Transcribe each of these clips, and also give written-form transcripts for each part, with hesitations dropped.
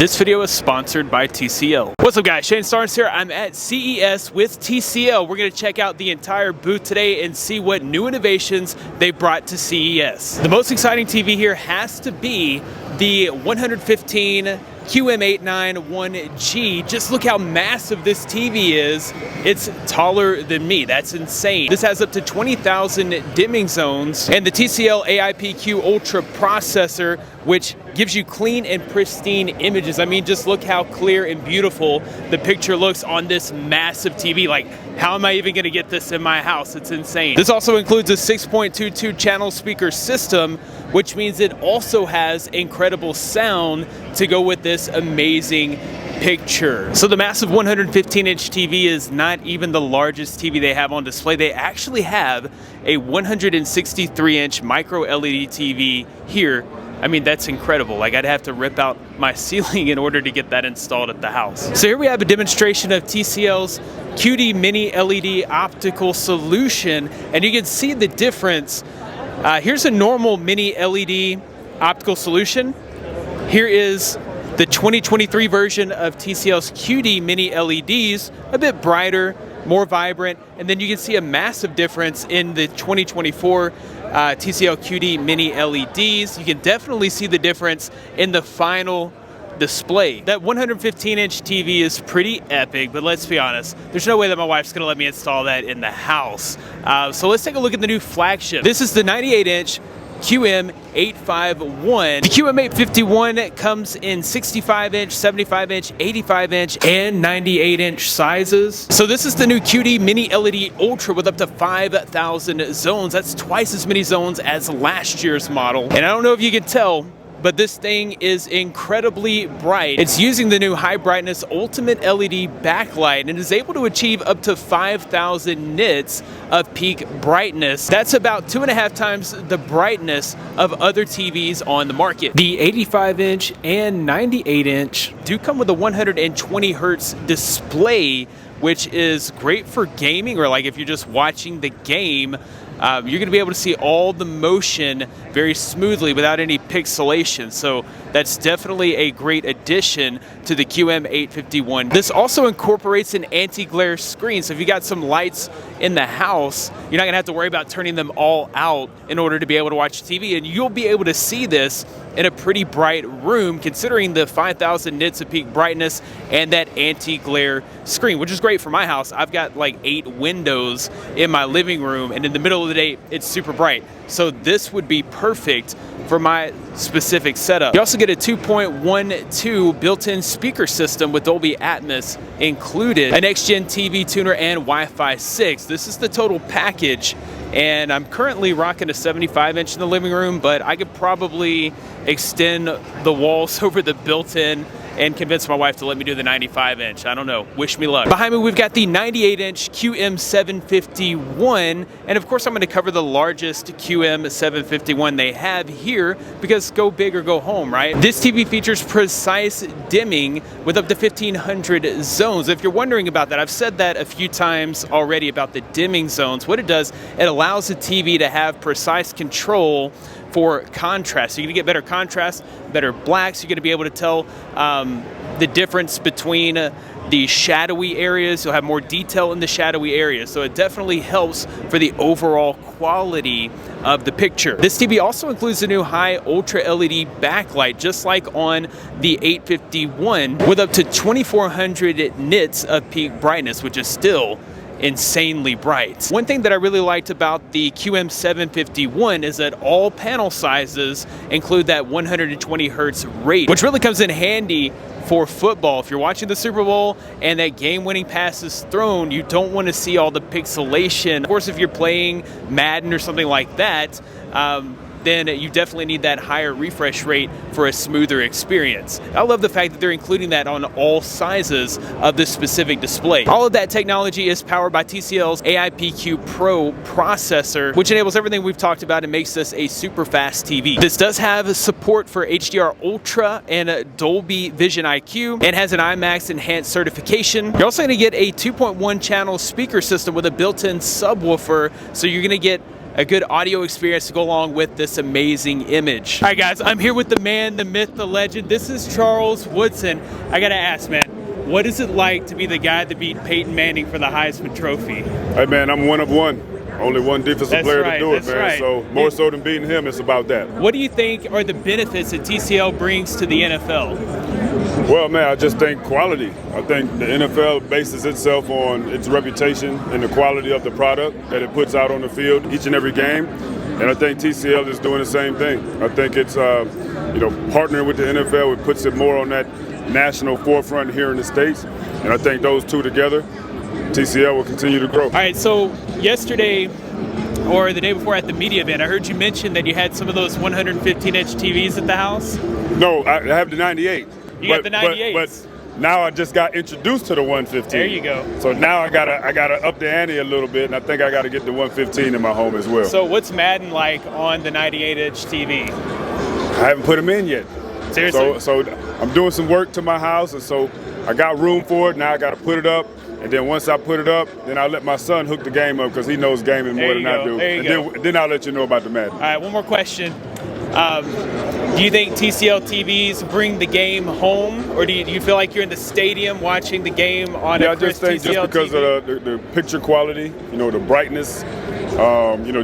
This video is sponsored by TCL. What's up guys, Shane Starnes here. I'm at CES with TCL. We're gonna check out the entire booth today and see what new innovations they brought to CES. The most exciting TV here has to be the 115 QM891G. Just look how massive this TV is. It's taller than me. That's insane. This has up to 20,000 dimming zones and the TCL AIPQ Ultra processor, which gives you clean and pristine images. I mean, just look how clear and beautiful the picture looks on this massive TV. Like, how am I even gonna get this in my house? It's insane. This also includes a 6.22 channel speaker system, which means it also has incredible sound to go with this amazing picture. So the massive 115-inch TV is not even the largest TV they have on display. They actually have a 163-inch micro LED TV here. I mean, that's incredible. Like, I'd have to rip out my ceiling in order to get that installed at the house. So here we have a demonstration of TCL's QD Mini LED optical solution, and you can see the difference. Here's a normal mini LED optical solution. Here is the 2023 version of TCL's QD Mini LEDs, a bit brighter, more vibrant, and then you can see a massive difference in the 2024 TCL QD Mini LEDs. You can definitely see the difference in the final display. That 115-inch TV is pretty epic, but let's be honest, there's no way that my wife's gonna let me install that in the house. So let's take a look at the new flagship. This is the 98-inch QM851. The QM851 comes in 65-inch, 75-inch, 85-inch, and 98-inch sizes. So this is the new QD Mini LED Ultra with up to 5,000 zones. That's twice as many zones as last year's model. And I don't know if you can tell, but this thing is incredibly bright. It's using the new high brightness ultimate LED backlight and is able to achieve up to 5,000 nits of peak brightness. That's about 2.5 times the brightness of other TVs on the market. The 85-inch and 98-inch do come with a 120 hertz display, which is great for gaming, or like if you're just watching the game. You're going to be able to see all the motion very smoothly without any pixelation. So that's definitely a great addition to the QM851. This also incorporates an anti-glare screen. So if you got some lights in the house, you're not going to have to worry about turning them all out in order to be able to watch TV. And you'll be able to see this in a pretty bright room, considering the 5,000 nits of peak brightness and that anti-glare screen, which is great for my house. I've got like 8 windows in my living room, and in the middle of the day, it's super bright. So this would be perfect for my specific setup. You also get a 2.12 built-in speaker system with Dolby Atmos included, a next-gen TV tuner, and Wi-Fi 6. This is the total package, and I'm currently rocking a 75-inch in the living room, but I could probably extend the walls over the built-in and convince my wife to let me do the 95-inch. I don't know. Wish me luck. Behind me, we've got the 98-inch QM751, and of course, I'm going to cover the largest QM751 they have here, because go big or go home, right? This TV features precise dimming with up to 1,500 zones. If you're wondering about that, I've said that a few times already about the dimming zones. What it does, it allows the TV to have precise control for contrast. So you're gonna get better contrast, better blacks. You're gonna be able to tell the difference between the shadowy areas. You'll have more detail in the shadowy areas. So it definitely helps for the overall quality of the picture. This TV also includes the new high ultra LED backlight, just like on the 851, with up to 2,400 nits of peak brightness, which is still insanely bright. One thing that I really liked about the QM751 is that all panel sizes include that 120 hertz rate, which really comes in handy for football. If you're watching the Super Bowl and that game-winning pass is thrown, you don't want to see all the pixelation. Of course, if you're playing Madden or something like that, then you definitely need that higher refresh rate for a smoother experience. I love the fact that they're including that on all sizes of this specific display. All of that technology is powered by TCL's AIPQ Pro processor, which enables everything we've talked about and makes this a super fast TV. This does have support for HDR Ultra and Dolby Vision IQ, and has an IMAX Enhanced certification. You're also going to get a 2.1 channel speaker system with a built-in subwoofer, so you're going to get a good audio experience to go along with this amazing image. All right, guys, I'm here with the man, the myth, the legend. This is Charles Woodson. I gotta ask, man, what is it like to be the guy that beat Peyton Manning for the Heisman Trophy? Hey, man, I'm one of one. Only one defensive player to do it, man. Right. So more so than beating him, it's about that. What do you think are the benefits that TCL brings to the NFL? Well, man, I just think quality. I think the NFL bases itself on its reputation and the quality of the product that it puts out on the field each and every game. And I think TCL is doing the same thing. I think it's, partnering with the NFL, it puts it more on that national forefront here in the States. And I think those two together, TCL will continue to grow. All right, so yesterday or the day before at the media event, I heard you mention that you had some of those 115-inch TVs at the house. No, I have the 98. You got the 98. But now I just got introduced to the 115. There you go. So now I gotta up the ante a little bit, and I think I gotta get the 115 in my home as well. So what's Madden like on the 98-inch TV? I haven't put them in yet. Seriously? So I'm doing some work to my house, and so I got room for it. Now I gotta put it up. And then once I put it up, then I'll let my son hook the game up because he knows gaming more than I do. And then I'll let you know about the Madden. All right, one more question. Do you think TCL TVs bring the game home, or do you feel like you're in the stadium watching the game on a crisp TCL TV? Just because of the picture quality, the brightness,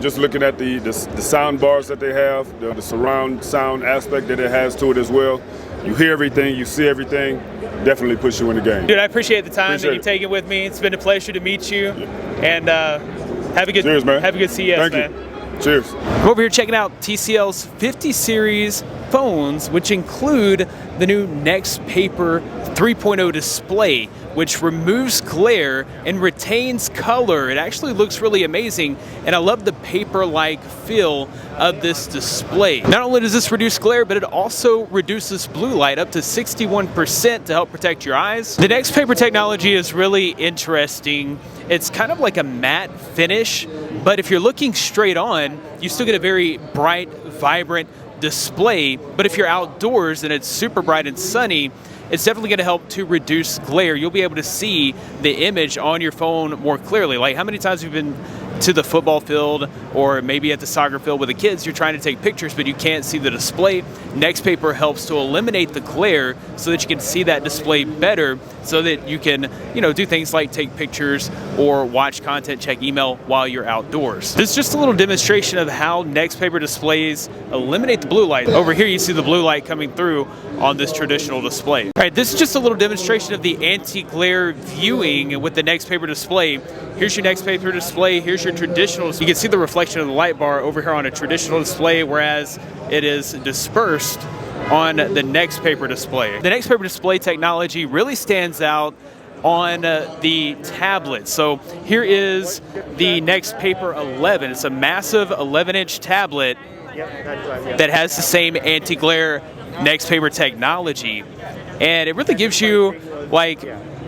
just looking at the sound bars that they have, the surround sound aspect that it has to it as well. You hear everything, you see everything, definitely puts you in the game. Dude, I appreciate the time that you've taken with me. It's been a pleasure to meet you. And have a good Cheers, man. Have a good CES, Thank man. You. Cheers. I'm over here checking out TCL's 50 series phones, which include the new Next Paper 3.0 display, which removes glare and retains color. It actually looks really amazing, and I love the paper-like feel of this display. Not only does this reduce glare, but it also reduces blue light up to 61% to help protect your eyes. The Next Paper technology is really interesting. It's kind of like a matte finish, but if you're looking straight on, you still get a very bright, vibrant display. But if you're outdoors and it's super bright and sunny, it's definitely going to help to reduce glare. You'll be able to see the image on your phone more clearly. Like, how many times have you been to the football field or maybe at the soccer field with the kids, you're trying to take pictures but you can't see the display? Next Paper helps to eliminate the glare so that you can see that display better, so that you can do things like take pictures or watch content, check email while you're outdoors. This is just a little demonstration of how Next Paper displays eliminate the blue light. Over here you see the blue light coming through on this traditional display. All right, this is just a little demonstration of the anti-glare viewing with the Next Paper display. Here's your Next Paper display, here's your traditional. You can see the reflection of the light bar over here on a traditional display, whereas it is dispersed on the Next Paper display. The Next Paper display technology really stands out on the tablet. So here is the Next Paper 11. It's a massive 11-inch tablet that has the same anti-glare Next Paper technology, and it really gives you like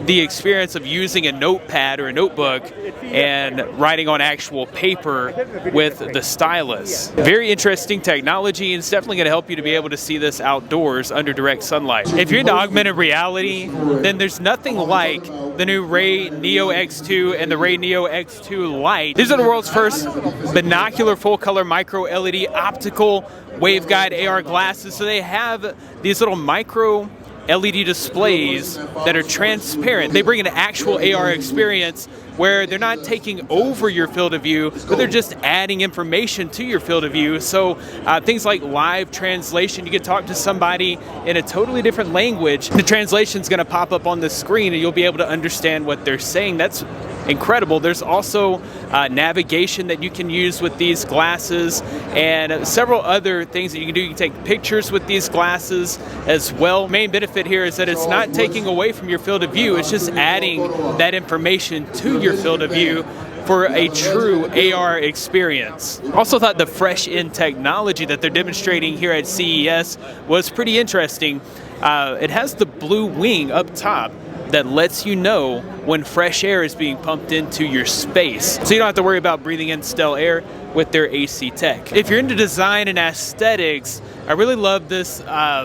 the experience of using a notepad or a notebook and writing on actual paper with the stylus. Very interesting technology, and it's definitely going to help you to be able to see this outdoors under direct sunlight. If you're into augmented reality, then there's nothing like the new Ray Neo X2 and the Ray Neo X2 Lite. These are the world's first binocular full-color micro LED optical waveguide AR glasses. So they have these little micro LED displays that are transparent. They bring an actual AR experience where they're not taking over your field of view, but they're just adding information to your field of view. So things like live translation, you can talk to somebody in a totally different language. The translation's gonna pop up on the screen and you'll be able to understand what they're saying. That's incredible. There's also navigation that you can use with these glasses, and several other things that you can do. You can take pictures with these glasses as well. Main benefit here is that it's not taking away from your field of view, it's just adding that information to your field of view for a true AR experience. Also thought the fresh in technology that they're demonstrating here at CES was pretty interesting. It has the blue wing up top that lets you know when fresh air is being pumped into your space. So you don't have to worry about breathing in stale air with their AC tech. If you're into design and aesthetics, I really love this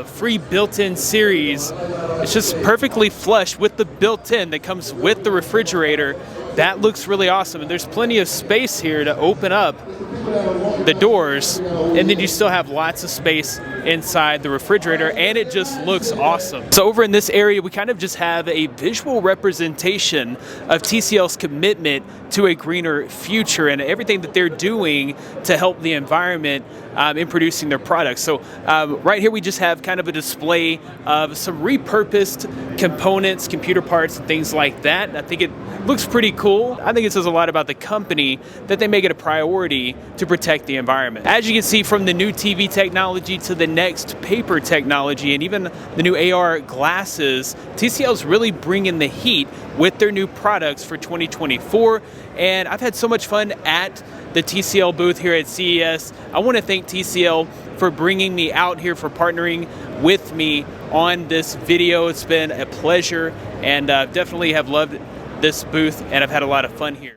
free built-in series. It's just perfectly flush with the built-in that comes with the refrigerator. That looks really awesome, and there's plenty of space here to open up the doors, and then you still have lots of space inside the refrigerator, and it just looks awesome. So over in this area, we kind of just have a visual representation of TCL's commitment to a greener future and everything that they're doing to help the environment in producing their products. So right here we just have kind of a display of some repurposed components, computer parts, and things like that. I think it looks pretty cool. I think it says a lot about the company that they make it a priority to protect the environment. As you can see, from the new TV technology to the next paper technology and even the new AR glasses, TCL's really bringing the heat with their new products for 2024. And I've had so much fun at the TCL booth here at CES. I want to thank TCL for bringing me out here, for partnering with me on this video. It's been a pleasure, and definitely have loved this booth, and I've had a lot of fun here.